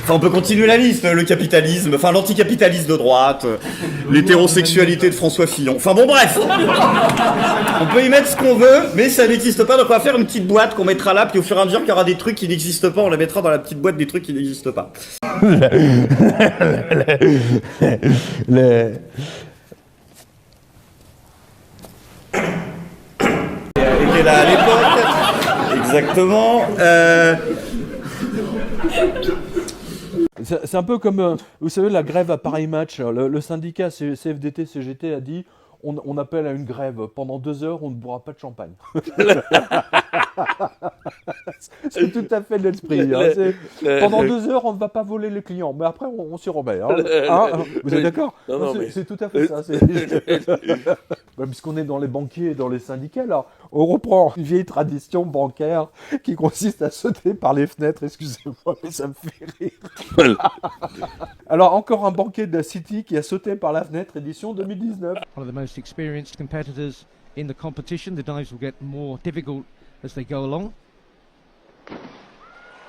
Enfin, on peut continuer la liste, le capitalisme, enfin l'anticapitalisme de droite, l'hétérosexualité de François Fillon. Enfin bon, bref. On peut y mettre ce qu'on veut, mais ça n'existe pas, donc on va faire une petite boîte qu'on mettra là, puis au fur et à mesure qu'il y aura des trucs qui n'existent pas, on la mettra dans la petite boîte des trucs qui n'existent pas. Et là, à l'époque, exactement. C'est un peu comme, vous savez, la grève à Paris Match. Le syndicat CFDT-CGT a dit on appelle à une grève. Pendant 2 heures, on ne boira pas de champagne. C'est tout à fait l'esprit. Hein. Pendant 2 heures, on ne va pas voler les clients. Mais après, on s'y remet. Hein. Vous êtes d'accord? Non, mais... C'est tout à fait ça. Puisqu'on est dans les banquiers et dans les syndicats, là, on reprend une vieille tradition bancaire qui consiste à sauter par les fenêtres. Excusez-moi, mais ça me fait rire. Alors, encore un banquier de la City qui a sauté par la fenêtre, édition 2019. One of the most experienced competitors in the competition. The dives will get more difficult as they go along.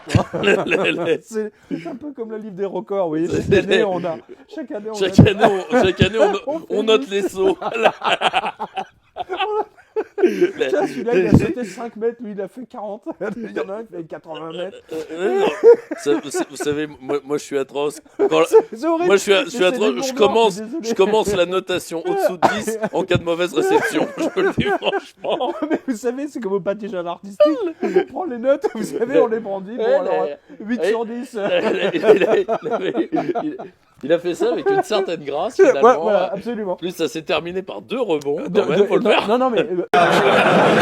C'est un peu comme le livre des records, vous voyez. Chaque année, on note les sauts. Tiens, celui-là, il a sauté 5 mètres, lui, il a fait 40. Il y en a un qui fait 80 mètres. Vous savez, moi je suis atroce. C'est horrible. Moi je suis atroce. Je commence la notation au-dessous de 10 en cas de mauvaise réception. Je le dis franchement. Mais vous savez, c'est comme au patinage artistique. On prend les notes, vous savez, on les brandit. Bon, alors, 8 sur 10. Il a fait ça avec une certaine grâce, finalement. Ouais, voilà, absolument. Plus ça s'est terminé par 2 rebonds. Quand même, faut le faire. Non, mais...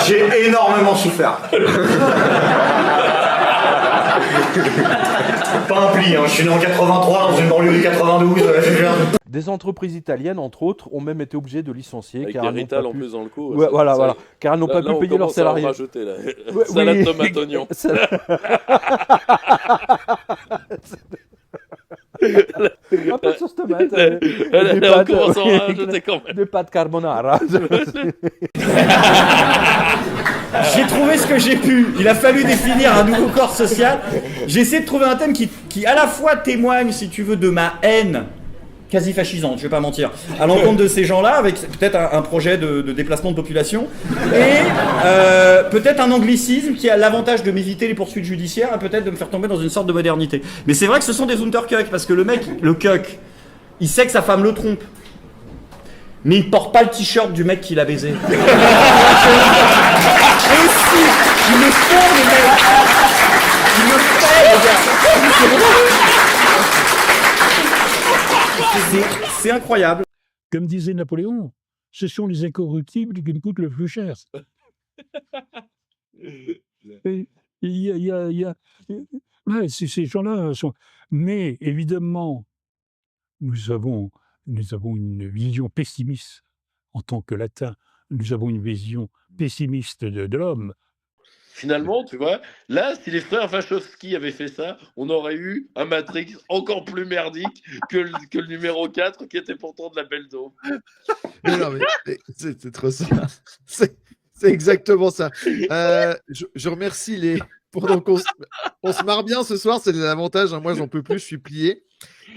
J'ai énormément souffert. Pas un pli, hein. Je suis né en 83 dans une banlieue de 92. Des entreprises italiennes, entre autres, ont même été obligées de licencier. Avec car des elles n'ont Rital pas en pu... plus dans le coup. Ouais, voilà. Car elles n'ont pas pu payer leurs salariés. Rajouter, là. Salade tomate oignon. Un peu de sauce tomate. On commence à en rajouter quand même. Des pâtes carbonara. J'ai trouvé ce que j'ai pu. Il a fallu définir un nouveau corps social. J'ai essayé de trouver un thème qui à la fois témoigne, si tu veux, de ma haine quasi fascisante, je vais pas mentir, à l'encontre de ces gens-là, avec peut-être un projet de déplacement de population, et peut-être un anglicisme qui a l'avantage de m'éviter les poursuites judiciaires et peut-être de me faire tomber dans une sorte de modernité. Mais c'est vrai que ce sont des Untercuck, parce que le mec, le cuck, il sait que sa femme le trompe. Mais il porte pas le t-shirt du mec qui l'a baisé. Et aussi, il le font, les mecs. Il le fait, les gars. C'est incroyable. Comme disait Napoléon, ce sont les incorruptibles qui nous coûtent le plus cher. Ouais, ces gens-là sont... Mais évidemment, nous avons une vision pessimiste en tant que latins. Nous avons une vision pessimiste de l'homme. Finalement, tu vois, là, si les frères Wachowski avaient fait ça, on aurait eu un Matrix encore plus merdique que le numéro 4, qui était pourtant de la belle dose. Mais non, mais c'est trop ça. C'est exactement ça. Je remercie les... Pendant qu'on se marre bien ce soir, c'est des avantages. Hein. Moi, j'en peux plus, je suis plié.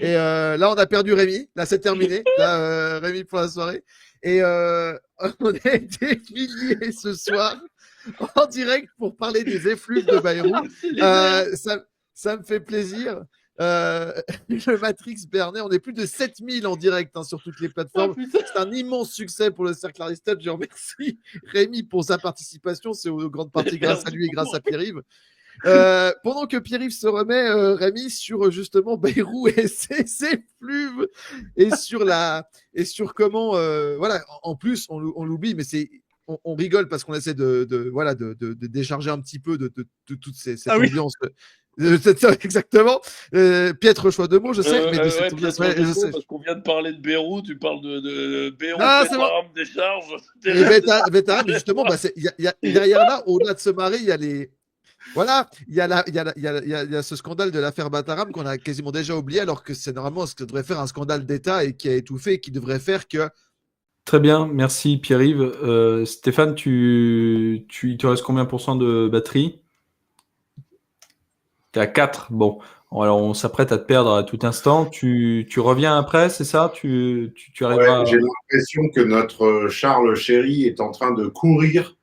Et là, on a perdu Rémi. Là, c'est terminé. Là, Rémi pour la soirée. Et on a été milliers ce soir en direct pour parler des effluves de Bayrou. Ça me fait plaisir. Le Matrix Bernet, on est plus de 7000 en direct hein, sur toutes les plateformes. C'est un immense succès pour le Cercle Aristote. Je remercie Rémi pour sa participation. C'est aux grandes parties grâce à lui et grâce à Pierre-Yves. Pendant que Pierre-Yves se remet, Rémi, sur justement Bayrou et ses effluves et sur comment, voilà, en plus, on l'oublie, mais on rigole parce qu'on essaie de décharger un petit peu de toute cette ambiance. Exactement. Piètre choix de mots, je sais. Mais parce qu'on vient de parler de Beyrouth, tu parles de Beyrouth, Bétaram, des charges. Bétaram, justement, derrière là, au-delà de se marrer, il y a les. Voilà, il y a ce scandale de l'affaire Bataram qu'on a quasiment déjà oublié, alors que c'est normalement ce que devrait faire un scandale d'État et qui a étouffé, et qui devrait faire que Très bien, merci Pierre-Yves. Stéphane, il te reste combien % de batterie? T'es à 4. Bon, alors on s'apprête à te perdre à tout instant. Tu reviens après, c'est ça? Tu Ouais, arriveras. j'ai l'impression que notre Charles Chéry est en train de courir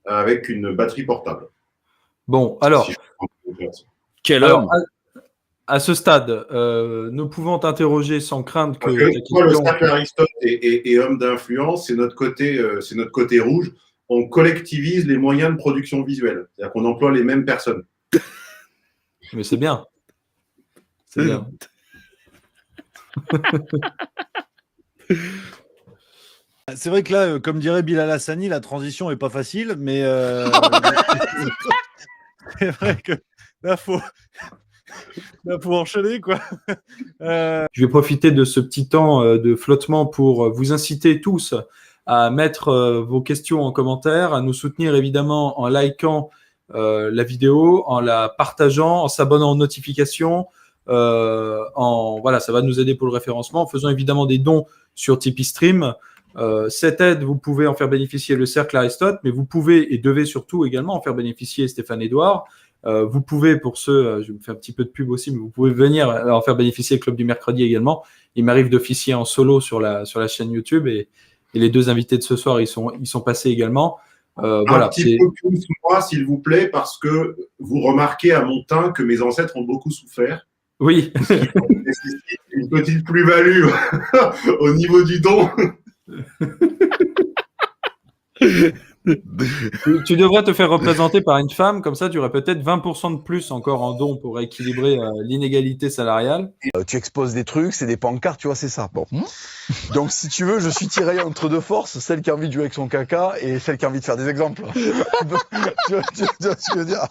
avec une batterie portable. Bon, alors, Si je peux faire ça. Quel alors homme. à ce stade, nous pouvons t'interroger sans craindre Parce que que ta moi, le question. cercle Aristote et homme d'influence, c'est notre côté rouge. On collectivise les moyens de production visuelle. C'est-à-dire qu'on emploie les mêmes personnes. Mais c'est bien. C'est bien. C'est vrai que là, comme dirait Bilal Hassani, la transition est pas facile, mais c'est vrai que là, faut enchaîner, quoi. Je vais profiter de ce petit temps de flottement pour vous inciter tous à mettre vos questions en commentaire, à nous soutenir évidemment en likant la vidéo, en la partageant, en s'abonnant aux notifications. Voilà, ça va nous aider pour le référencement, en faisant évidemment des dons sur Tipeee Stream. Cette aide, vous pouvez en faire bénéficier le Cercle Aristote, mais vous pouvez et devez surtout également en faire bénéficier Stéphane Edouard. Vous pouvez, pour ceux, je me fais un petit peu de pub aussi, mais vous pouvez venir en faire bénéficier le Club du Mercredi également. Il m'arrive d'officier en solo sur la chaîne YouTube et les deux invités de ce soir, ils sont passés également. Voilà, Un petit peu plus moi, s'il vous plaît, parce que vous remarquez à mon teint que mes ancêtres ont beaucoup souffert. Oui. Nécessite une petite plus-value au niveau du don. Tu devrais te faire représenter par une femme, comme ça tu aurais peut-être 20% de plus encore en dons pour équilibrer l'inégalité salariale. Tu exposes des trucs, c'est des pancartes, tu vois, c'est ça. Bon. Donc si tu veux, je suis tiré entre deux forces, celle qui a envie de jouer avec son caca et celle qui a envie de faire des exemples. tu vois ce que je veux dire?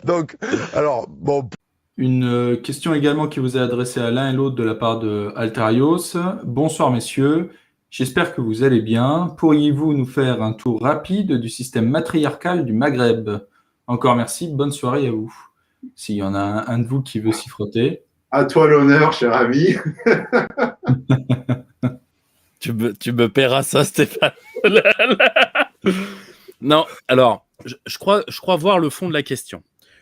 Donc, alors, bon. Une question également qui vous est adressée à l'un et l'autre de la part de Altarios. Bonsoir messieurs. J'espère que vous allez bien. Pourriez-vous nous faire un tour rapide du système matriarcal du Maghreb? Encore merci, bonne soirée à vous. S'il y en a un de vous qui veut s'y frotter. À toi l'honneur, cher ami. Tu me paieras ça, Stéphane. Non, alors, je crois voir le fond de la question.